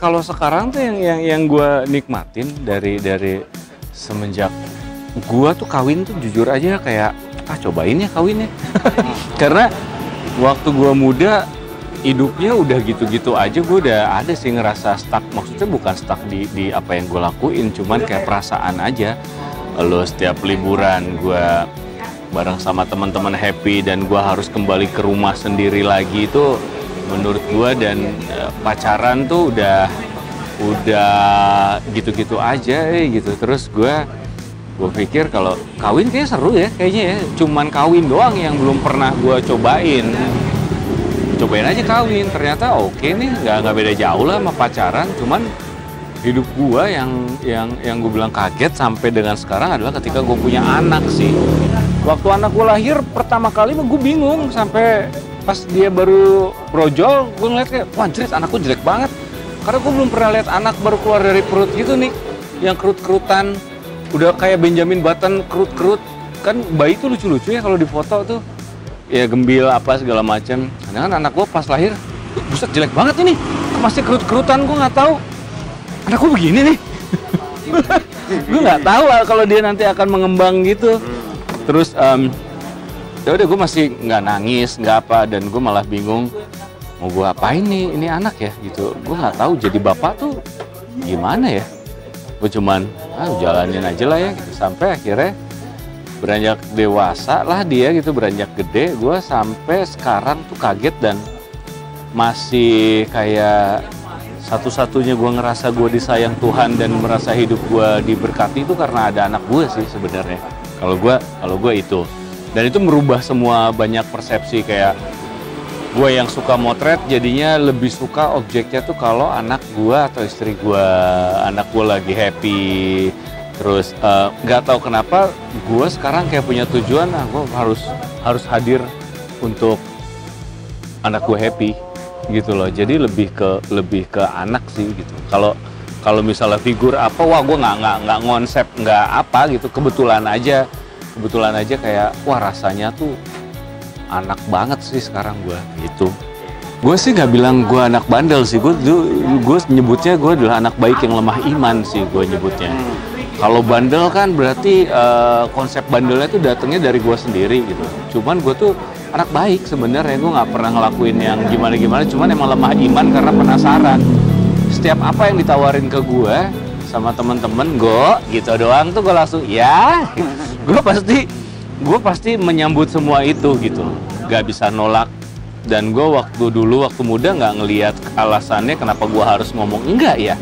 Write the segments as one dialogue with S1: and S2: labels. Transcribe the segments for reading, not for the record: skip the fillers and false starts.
S1: kalau sekarang tuh yang gue nikmatin dari semenjak gue tuh kawin tuh jujur aja kayak cobain ya kawin ya. Karena waktu gue muda hidupnya udah gitu-gitu aja, gue udah ada sih ngerasa stuck. Maksudnya bukan stuck di apa yang gue lakuin, cuman kayak perasaan aja. Lalu setiap liburan gue bareng sama teman-teman happy dan gue harus kembali ke rumah sendiri lagi, itu menurut gue dan pacaran tuh udah gitu-gitu aja gitu. Terus gue pikir kalau kawin kayaknya seru ya kayaknya ya, cuman kawin doang yang belum pernah gue cobain aja kawin, ternyata oke nih, nggak beda jauh lah sama pacaran. Cuman hidup gue yang gue bilang kaget sampai dengan sekarang adalah ketika gue punya anak sih. Waktu anak gue lahir pertama kali gue bingung, sampai pas dia baru brojol gue ngeliat kayak wah anjir anakku jelek banget, karena gue belum pernah lihat anak baru keluar dari perut gitu nih, yang kerut-kerutan, udah kayak Benjamin Button kerut-kerut. Kan bayi tuh lucu-lucu ya kalau di foto tuh, ya gembil apa segala macam. Nah kan anak gue pas lahir, buset jelek banget ini, masih kerut-kerutan. Gue nggak tahu anakku begini nih. Gue nggak tahu kalau dia nanti akan mengembang gitu. Terus ya udah gue masih nggak nangis nggak apa, dan gue malah bingung mau gue apain nih ini anak ya gitu. Gue nggak tahu jadi bapak tuh gimana ya. Gue cuman jalanin aja lah ya gitu. Sampai akhirnya beranjak dewasa lah dia gitu, beranjak gede, gue sampai sekarang tuh kaget dan masih kayak satu-satunya gue ngerasa gue disayang Tuhan dan merasa hidup gue diberkati itu karena ada anak gue sih sebenarnya. Kalau gue itu, dan itu merubah semua banyak persepsi. Kayak gue yang suka motret jadinya lebih suka objeknya tuh kalau anak gue atau istri gue, anak gue lagi happy. Terus nggak tahu kenapa gue sekarang kayak punya tujuan, gue harus hadir untuk anak gue happy gitu loh. Jadi lebih ke anak sih gitu. Kalau misalnya figur apa, wah gue nggak ngonsep nggak apa gitu. Kebetulan aja kayak wah rasanya tuh anak banget sih sekarang gue gitu. Gue sih nggak bilang gue anak bandel sih, gue nyebutnya gue adalah anak baik yang lemah iman sih gue nyebutnya. Kalau bandel kan berarti konsep bandelnya tuh datangnya dari gue sendiri gitu. Cuman gue tuh anak baik sebenarnya, gue nggak pernah ngelakuin yang gimana-gimana. Cuman emang lemah iman karena penasaran. Setiap apa yang ditawarin ke gue sama temen-temen gue gitu doang tuh gue langsung ya. Gue pasti menyambut semua itu gitu. Gak bisa nolak. Dan gue waktu muda nggak ngelihat alasannya kenapa gue harus ngomong enggak ya.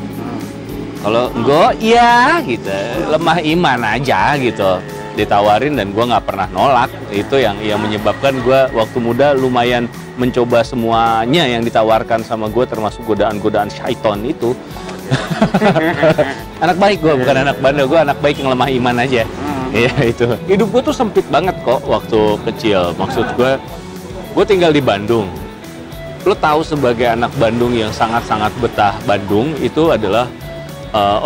S1: Kalau enggak, iya gitu, lemah iman aja gitu, ditawarin dan gue nggak pernah nolak. Itu yang menyebabkan gue waktu muda lumayan mencoba semuanya yang ditawarkan sama gue, termasuk godaan-godaan syaiton itu. Anak baik gue, bukan anak bandel, gue anak baik yang lemah iman aja. Iya itu. Hidup gue tuh sempit banget kok waktu kecil. Maksud gue tinggal di Bandung. Lo tahu sebagai anak Bandung yang sangat-sangat betah Bandung itu adalah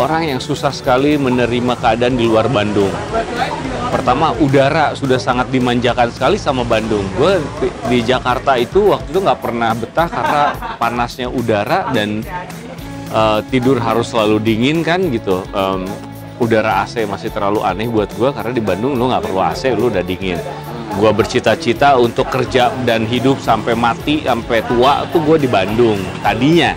S1: orang yang susah sekali menerima keadaan di luar Bandung. Pertama, udara sudah sangat dimanjakan sekali sama Bandung. Gue di Jakarta itu waktu itu nggak pernah betah karena panasnya udara dan tidur harus selalu dingin kan gitu. Udara AC masih terlalu aneh buat gue karena di Bandung lu nggak perlu AC, lu udah dingin. Gue bercita-cita untuk kerja dan hidup sampai mati, sampai tua tuh gue di Bandung tadinya.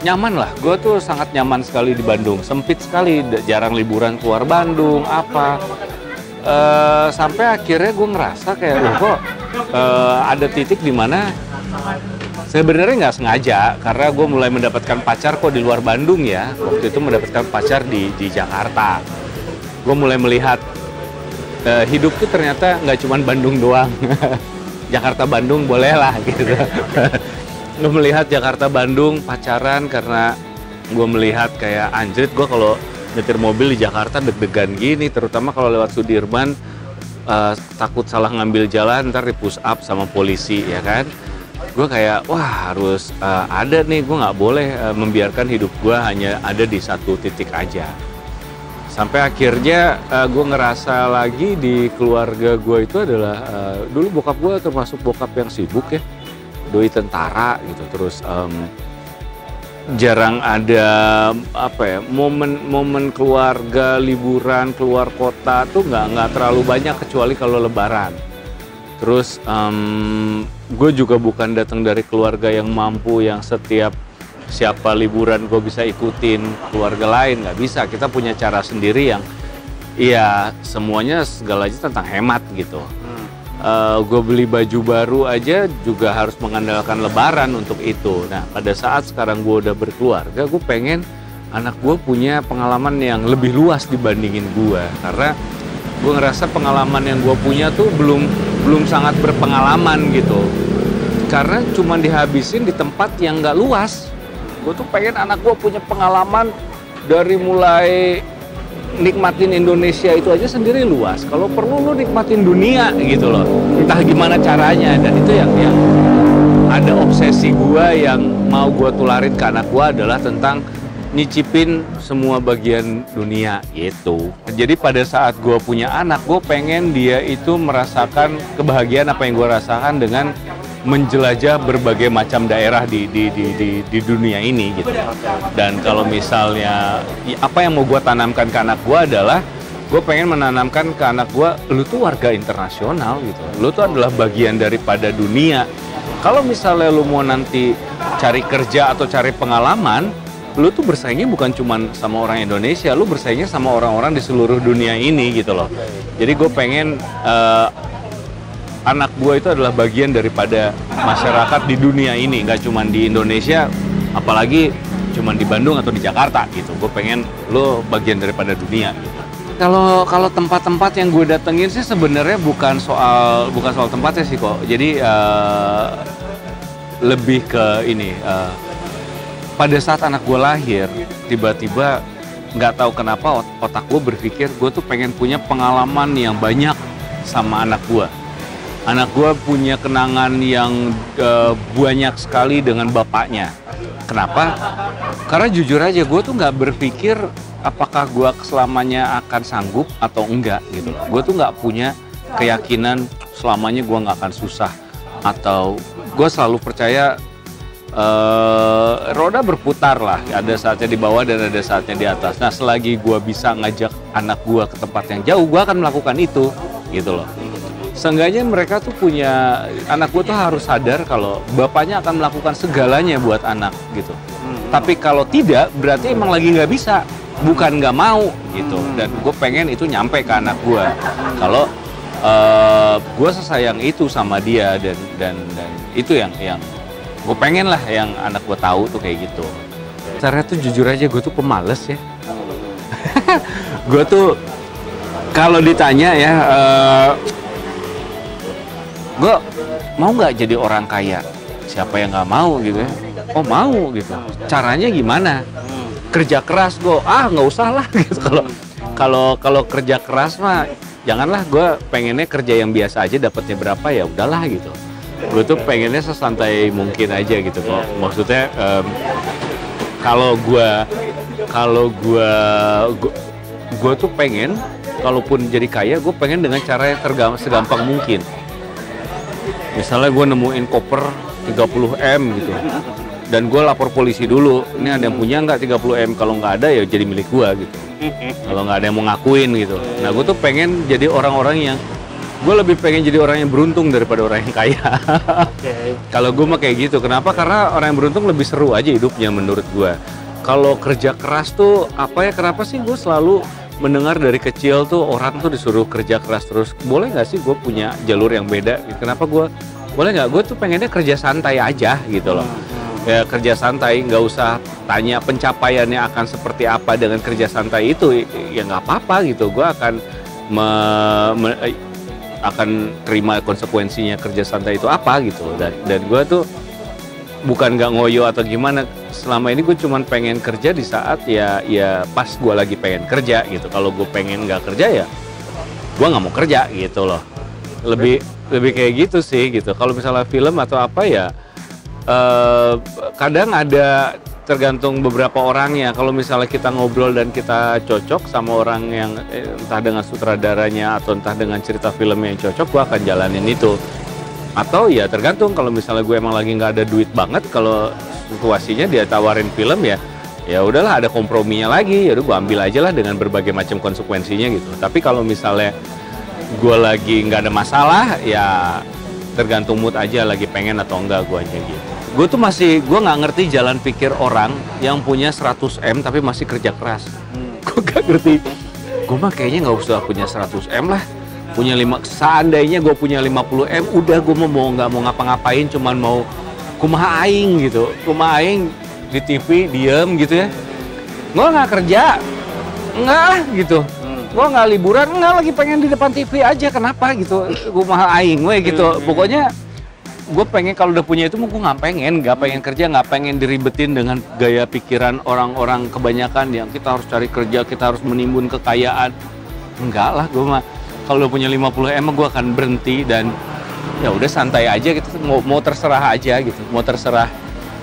S1: Nyaman lah, gue tuh sangat nyaman sekali di Bandung, sempit sekali, jarang liburan keluar Bandung apa, sampai akhirnya gue ngerasa kayak kok ada titik di mana sebenarnya nggak sengaja, karena gue mulai mendapatkan pacar kok di luar Bandung ya. Waktu itu mendapatkan pacar di Jakarta. Gue mulai melihat hidup tuh ternyata nggak cuma Bandung doang. Jakarta Bandung boleh lah gitu. Gue melihat Jakarta Bandung pacaran karena gue melihat kayak anjrit, gue kalau nyetir mobil di Jakarta deg-degan gini, terutama kalau lewat Sudirman, takut salah ngambil jalan ntar di push up sama polisi ya kan. Gue kayak wah harus ada nih, gue nggak boleh membiarkan hidup gue hanya ada di satu titik aja. Sampai akhirnya gue ngerasa lagi di keluarga gue itu adalah dulu bokap gue termasuk bokap yang sibuk ya, doi tentara gitu. Terus jarang ada apa ya, momen keluarga, liburan keluar kota tuh nggak terlalu banyak kecuali kalau Lebaran. Terus gue juga bukan datang dari keluarga yang mampu yang setiap siapa liburan gue bisa ikutin keluarga lain, nggak bisa. Kita punya cara sendiri yang iya semuanya segalanya tentang hemat gitu. Gue beli baju baru aja juga harus mengandalkan Lebaran untuk itu. Nah pada saat sekarang gue udah berkeluarga, gue pengen anak gue punya pengalaman yang lebih luas dibandingin gue, karena gue ngerasa pengalaman yang gue punya tuh belum sangat berpengalaman gitu, karena cuma dihabisin di tempat yang nggak luas. Gue tuh pengen anak gue punya pengalaman dari mulai nikmatin Indonesia itu aja sendiri luas. Kalau perlu lu nikmatin dunia gitu loh. Entah gimana caranya, dan itu yang ada obsesi gua yang mau gua tularin ke anak gua adalah tentang nyicipin semua bagian dunia gitu. Jadi pada saat gua punya anak, gua pengen dia itu merasakan kebahagiaan apa yang gua rasakan dengan menjelajah berbagai macam daerah di dunia ini gitu. Dan kalau misalnya apa yang mau gue tanamkan ke anak gue adalah gue pengen menanamkan ke anak gue, lu tuh warga internasional gitu, lu tuh adalah bagian daripada dunia. Kalau misalnya lu mau nanti cari kerja atau cari pengalaman, lu tuh bersaingnya bukan cuma sama orang Indonesia, lu bersaingnya sama orang-orang di seluruh dunia ini gitu loh. Jadi gue pengen anak gue itu adalah bagian daripada masyarakat di dunia ini, nggak cuma di Indonesia, apalagi cuma di Bandung atau di Jakarta gitu. Gue pengen lo bagian daripada dunia. Kalau tempat-tempat yang gue datengin sih sebenarnya bukan soal tempatnya sih kok. Jadi lebih ke ini. Pada saat anak gue lahir, tiba-tiba nggak tahu kenapa otak gue berpikir gue tuh pengen punya pengalaman yang banyak sama anak gue. Anak gue punya kenangan yang banyak sekali dengan bapaknya. Kenapa? Karena jujur aja gue tuh nggak berpikir apakah gue selamanya akan sanggup atau enggak gitu. Gue tuh nggak punya keyakinan selamanya gue nggak akan susah. Atau gue selalu percaya roda berputar lah. Ada saatnya di bawah dan ada saatnya di atas. Nah selagi gue bisa ngajak anak gue ke tempat yang jauh, gue akan melakukan itu gitu loh. Seenggaknya mereka tuh punya, anak gue tuh harus sadar kalau bapaknya akan melakukan segalanya buat anak gitu. Tapi kalau tidak, berarti emang lagi nggak bisa, bukan nggak mau gitu. Dan gue pengen itu nyampe ke anak gue. Kalau gue sesayang itu sama dia, dan itu yang gue pengen lah yang anak gue tahu tuh kayak gitu. Caranya tuh jujur aja gue tuh pemalas ya. Gue tuh kalau ditanya ya, gue mau nggak jadi orang kaya? Siapa yang nggak mau gitu ya? Oh mau gitu. Caranya gimana? Kerja keras gue. Nggak usah lah gitu. Kalau kerja keras mah janganlah. Gue pengennya kerja yang biasa aja, dapatnya berapa ya udahlah gitu. Gue tuh pengennya sesantai mungkin aja gitu kok. Maksudnya kalau gue tuh pengen kalaupun jadi kaya, gue pengen dengan cara yang segampang mungkin. Misalnya gue nemuin koper 30M gitu, dan gue lapor polisi dulu, ini ada yang punya nggak 30M, kalau nggak ada ya jadi milik gue gitu, kalau nggak ada yang mau ngakuin gitu. Nah gue tuh pengen jadi orang-orang yang, gue lebih pengen jadi orang yang beruntung daripada orang yang kaya. Kalau gue mah kayak gitu. Kenapa? Karena orang yang beruntung lebih seru aja hidupnya menurut gue. Kalau kerja keras tuh apa ya, kenapa sih gue selalu mendengar dari kecil tuh orang tuh disuruh kerja keras terus. Boleh nggak sih gue punya jalur yang beda? Kenapa gue, boleh nggak? Gue tuh pengennya kerja santai aja gitu loh. Ya kerja santai, nggak usah tanya pencapaiannya akan seperti apa dengan kerja santai itu. Ya nggak apa-apa gitu. Gue akan akan terima konsekuensinya kerja santai itu apa gitu. Dan gue tuh bukan nggak ngoyo atau gimana. Selama ini gue cuma pengen kerja di saat ya pas gue lagi pengen kerja gitu. Kalau gue pengen nggak kerja ya gue nggak mau kerja gitu loh. Lebih kayak gitu sih gitu. Kalau misalnya film atau apa ya kadang ada, tergantung beberapa orang ya. Kalau misalnya kita ngobrol dan kita cocok sama orang yang entah dengan sutradaranya atau entah dengan cerita film yang cocok, gue akan jalanin itu. Atau ya tergantung, kalau misalnya gue emang lagi nggak ada duit banget, kalau situasinya dia tawarin film ya udahlah, ada komprominya lagi, ya udah gue ambil aja lah dengan berbagai macam konsekuensinya gitu. Tapi kalau misalnya gue lagi nggak ada masalah, ya tergantung mood aja, lagi pengen atau enggak gue aja gitu. Gue tuh gue nggak ngerti jalan pikir orang yang punya 100 M tapi masih kerja keras. Gue nggak ngerti. Gue mah kayaknya nggak usah punya 100 M lah. Punya seandainya gue punya 50 M, udah gue nggak mau ngapa-ngapain, cuman mau kumaha aing gitu. Kumaha aing di TV diem gitu ya. Gue nggak kerja, enggak gitu. Gue nggak liburan, enggak, lagi pengen di depan TV aja, kenapa gitu. Kumaha aing we gitu. Pokoknya gue pengen kalau udah punya itu, gue nggak pengen kerja, nggak pengen diribetin dengan gaya pikiran orang-orang kebanyakan yang kita harus cari kerja, kita harus menimbun kekayaan. Enggak lah, gue mah kalau udah punya 50 M gue akan berhenti dan ya udah santai aja gitu, mau terserah aja gitu, mau terserah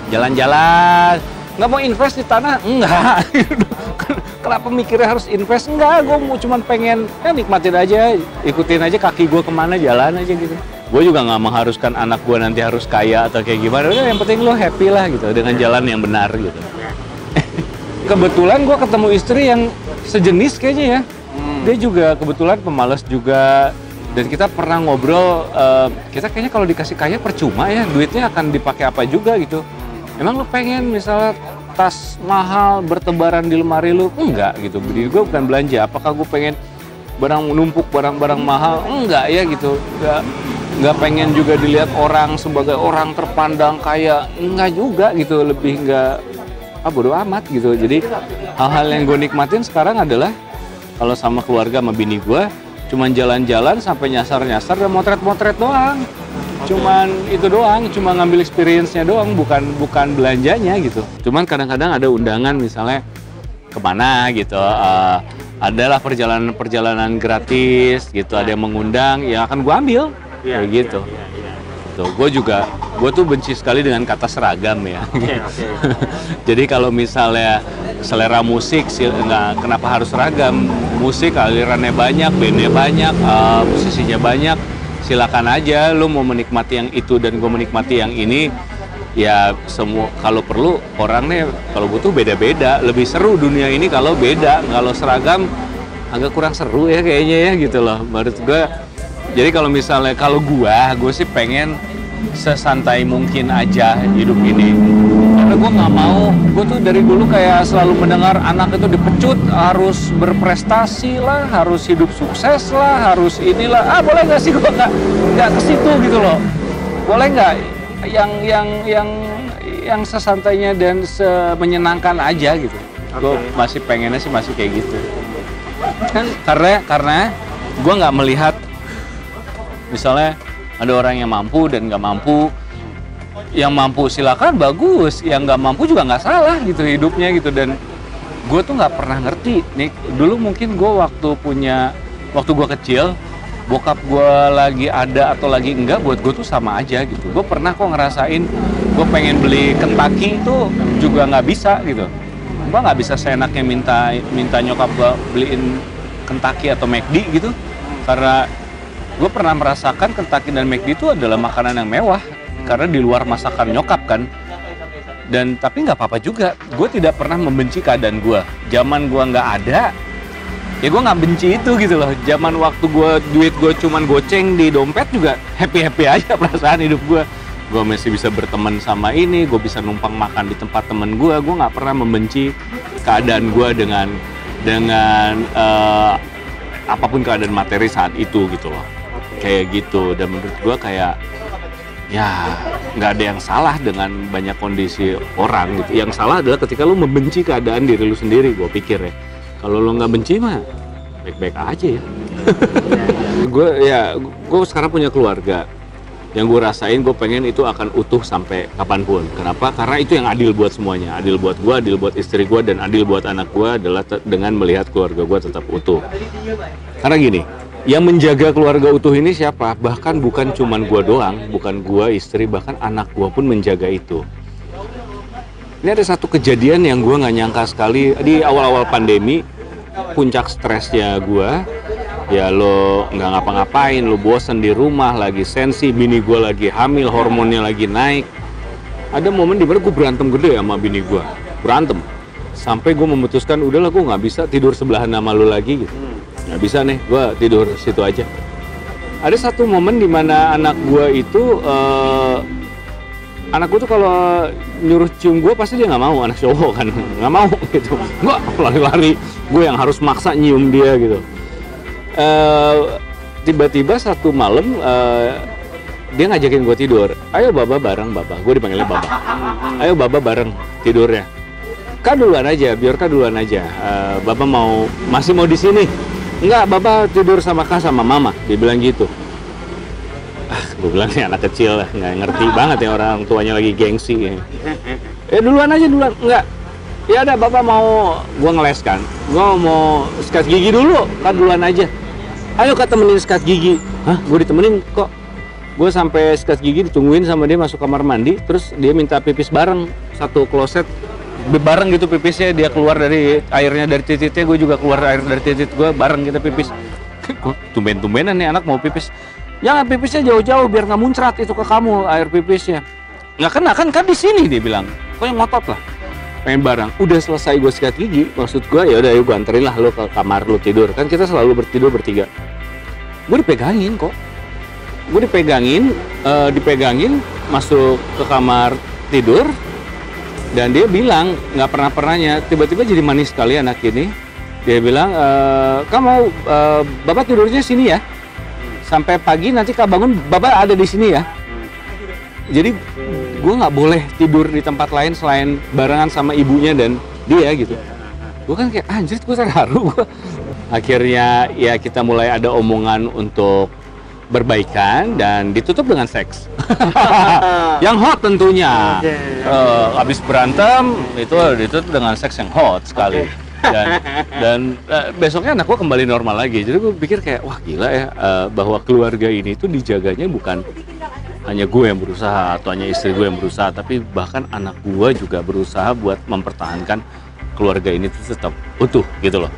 S1: jalan-jalan, nggak mau invest di tanah, enggak. Kenapa mikirnya harus invest? Enggak, gue mau cuman pengen nikmatin aja, ikutin aja kaki gue kemana, jalan aja gitu. Gue juga nggak mengharuskan anak gue nanti harus kaya atau kayak gimana. Udah, yang penting lo happy lah gitu dengan jalan yang benar gitu. Kebetulan gue ketemu istri yang sejenis kayaknya ya. Dia juga kebetulan pemalas juga. Dan kita pernah ngobrol, kita kayaknya kalau dikasih kaya percuma ya, duitnya akan dipakai apa juga gitu. Emang lo pengen misalnya tas mahal bertebaran di lemari lu? Enggak gitu. Jadi gue bukan belanja. Apakah gue pengen numpuk barang-barang mahal? Enggak ya gitu. Nggak pengen juga dilihat orang sebagai orang terpandang kaya, enggak juga gitu, lebih nggak bodo amat gitu. Jadi hal-hal yang gue nikmatin sekarang adalah kalau sama keluarga sama bini gue cuman jalan-jalan sampai nyasar-nyasar dan motret-motret doang. Cuman itu doang, cuma ngambil experience-nya doang, bukan belanjanya gitu. Cuman kadang-kadang ada undangan misalnya kemana gitu, adalah perjalanan gratis gitu, ada yang mengundang, yang akan gue ambil. Kayak gitu. Tuh, gue tuh benci sekali dengan kata seragam ya. Jadi kalau misalnya selera musik sih, kenapa harus seragam? Musik alirannya banyak, bandnya banyak, musisinya banyak. Silakan aja, lu mau menikmati yang itu dan gue menikmati yang ini. Ya semua, kalau perlu orangnya kalau butuh beda-beda. Lebih seru dunia ini kalau beda. Kalau seragam agak kurang seru ya kayaknya ya gitu loh. Menurut gue. Jadi kalau misalnya gue sih pengen sesantai mungkin aja hidup ini. Karena gue nggak mau, gue tuh dari dulu kayak selalu mendengar anak itu dipecut, harus berprestasi lah, harus hidup sukses lah, harus inilah. Boleh nggak sih gue nggak ke situ gitu loh. Boleh nggak yang sesantainya dan menyenangkan aja gitu. Gue masih pengennya sih masih kayak gitu. Kan karena gue nggak melihat misalnya ada orang yang mampu dan nggak mampu. Yang mampu silakan bagus, yang nggak mampu juga nggak salah gitu hidupnya gitu. Dan gue tuh nggak pernah ngerti nih, dulu mungkin gue waktu gue kecil, bokap gue lagi ada atau lagi enggak, buat gue tuh sama aja gitu. Gue pernah kok ngerasain gue pengen beli Kentucky itu juga nggak bisa gitu. Gue nggak bisa seenaknya minta nyokap gue beliin Kentucky atau McD gitu, karena gue pernah merasakan Kentucky dan McD itu adalah makanan yang mewah karena di luar masakan nyokap kan. Dan tapi nggak apa-apa juga, gue tidak pernah membenci keadaan gue. Zaman gue nggak ada, ya gue nggak benci itu gitu loh. Zaman waktu duit gue cuman goceng di dompet juga happy aja perasaan hidup gue. Gue masih bisa berteman sama ini, gue bisa numpang makan di tempat temen gue. Gue nggak pernah membenci keadaan gue dengan apapun keadaan materi saat itu gitu loh. Kayak gitu. Dan menurut gue kayak ya nggak ada yang salah dengan banyak kondisi orang gitu. Yang salah adalah ketika lu membenci keadaan diri lu sendiri, gue pikir ya. Kalau lu nggak benci mah baik-baik aja ya. Gue sekarang punya keluarga. Yang gue rasain, gue pengen itu akan utuh sampai kapanpun. Kenapa? Karena itu yang adil buat semuanya. Adil buat gue, adil buat istri gue, dan adil buat anak gue adalah dengan melihat keluarga gue tetap utuh. Karena gini, yang menjaga keluarga utuh ini siapa? Bahkan bukan cuman gue doang, bukan gue, istri, bahkan anak gue pun menjaga itu. Ini ada satu kejadian yang gue nggak nyangka sekali. Di awal-awal pandemi, puncak stresnya gue, ya lo nggak ngapa-ngapain, lo bosen di rumah, lagi sensi, bini gue lagi hamil, hormonnya lagi naik. ada momen dimana gue berantem gede sama bini gue, berantem sampai gue memutuskan udahlah gue nggak bisa tidur sebelahan sama lu lagi gitu, nggak bisa nih, gue tidur situ aja. Ada satu momen dimana anak gue itu anak gue tuh kalau nyuruh cium gue pasti dia nggak mau, anak cowok kan nggak mau gitu, gue lari-lari, gue yang harus maksa nyium dia gitu. Tiba-tiba satu malam dia ngajakin gue tidur, ayo baba bareng baba, gue dipanggilnya baba, ayo baba bareng tidurnya. Kak duluan aja, biar Kak duluan aja. Baba masih mau di sini? Enggak, Baba tidur sama Kak sama Mama. Dia bilang gitu. Gue bilang nih anak kecil lah, nggak ngerti banget ya orang tuanya lagi gengsi. Duluan aja duluan. Enggak. Ya ada Baba mau, gue ngeles kan. Gue mau sikat gigi dulu, Kak duluan aja. Ayo Kak temenin sikat gigi. Hah? Gue ditemenin kok. Gue sampai sikat gigi ditungguin sama dia masuk kamar mandi, terus dia minta pipis bareng satu kloset. Bareng gitu pipisnya, dia keluar dari airnya dari titiknya, gue juga keluar air dari titik gue, bareng kita pipis. Tumben-tumbenan nih anak mau pipis. Jangan pipisnya jauh-jauh biar nggak muncrat itu ke kamu air pipisnya. Nggak kena kan di sini dia bilang. Kok yang ngotot lah. Pengen bareng. Udah selesai gue sikat gigi, maksud gue ya udah yuk gue anterin lah lo ke kamar lo tidur. Kan kita selalu bertidur bertiga. Gue dipegangin kok. Gue dipegangin masuk ke kamar tidur. Dan dia bilang, nggak pernahnya, tiba-tiba jadi manis sekali anak ini. Dia bilang, Kak mau Bapak tidurnya sini ya. Sampai pagi nanti Kak bangun, Bapak ada di sini ya. Jadi gue nggak boleh tidur di tempat lain selain barengan sama ibunya dan dia gitu. Gue kan kayak, anjir gue terharu. Akhirnya ya kita mulai ada omongan untuk berbaikan dan ditutup dengan seks. Yang hot tentunya. Habis berantem itu ditutup dengan seks yang hot sekali. Dan besoknya anak gue kembali normal lagi. Jadi gue pikir kayak wah gila ya, bahwa keluarga ini tuh dijaganya bukan hanya gue yang berusaha atau hanya istri gue yang berusaha, tapi bahkan anak gue juga berusaha buat mempertahankan keluarga ini tuh tetap utuh gitu loh.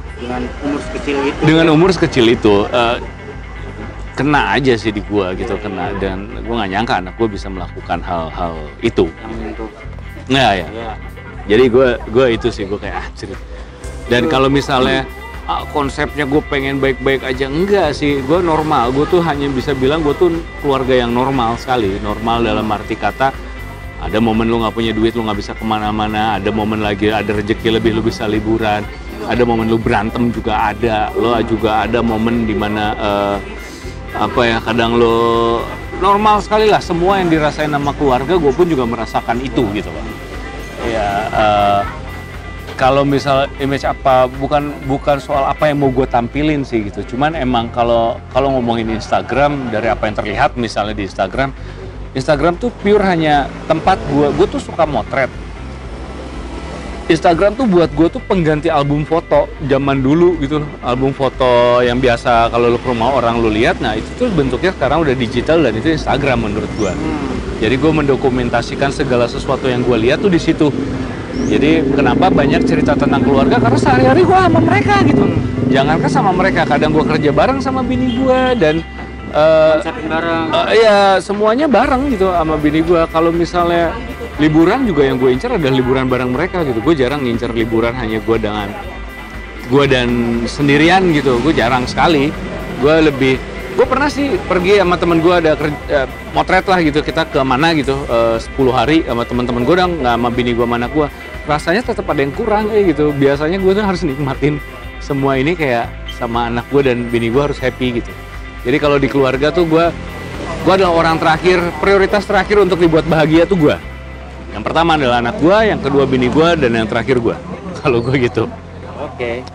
S1: Dengan umur sekecil itu. Kena aja sih di gua gitu, kena, dan gua nggak nyangka anak gua bisa melakukan hal-hal itu. Nah ya. Jadi gua itu sih, gua kayak anjir. Dan kalau misalnya konsepnya gue pengen baik-baik aja, enggak sih, gue normal. Gue tuh hanya bisa bilang gue tuh keluarga yang normal sekali. Normal dalam arti kata, ada momen lu nggak punya duit, lu nggak bisa kemana-mana. Ada momen lagi ada rezeki lebih, lu bisa liburan. Ada momen lu berantem juga ada. Lo juga ada momen dimana kadang lo normal sekali lah. Semua yang dirasain sama keluarga, gue pun juga merasakan itu gitu loh. Ya kalau misal image apa, bukan soal apa yang mau gue tampilin sih gitu. Cuman emang kalau ngomongin Instagram, dari apa yang terlihat misalnya di Instagram tuh pure hanya tempat gue tuh suka motret. Instagram tuh buat gue tuh pengganti album foto zaman dulu gitu loh. Album foto yang biasa kalau lu ke rumah orang lu lihat, nah itu tuh bentuknya sekarang udah digital dan itu Instagram menurut gue. Jadi gue mendokumentasikan segala sesuatu yang gue lihat tuh di situ. Jadi kenapa banyak cerita tentang keluarga, karena sehari-hari gue sama mereka gitu. Jangankan sama mereka, kadang gue kerja bareng sama bini gue dan
S2: bareng.
S1: Ya semuanya bareng gitu sama bini gue. Kalau misalnya liburan juga yang gue incar adalah liburan bareng mereka gitu. Gue jarang ngincar liburan hanya gue dan sendirian gitu. Gue jarang sekali. Gue pernah sih pergi sama temen gue, ada motret lah gitu, kita ke mana gitu 10 hari sama teman-teman gue, nggak sama bini gue, mana gue, rasanya tetap ada yang kurang gitu. Biasanya gue tuh harus nikmatin semua ini kayak sama anak gue dan bini gue harus happy gitu. Jadi kalau di keluarga tuh gue adalah orang terakhir, prioritas terakhir untuk dibuat bahagia tuh gue. Yang pertama adalah anak gue, yang kedua bini gue, dan yang terakhir gue. Kalau gue gitu.
S2: Oke.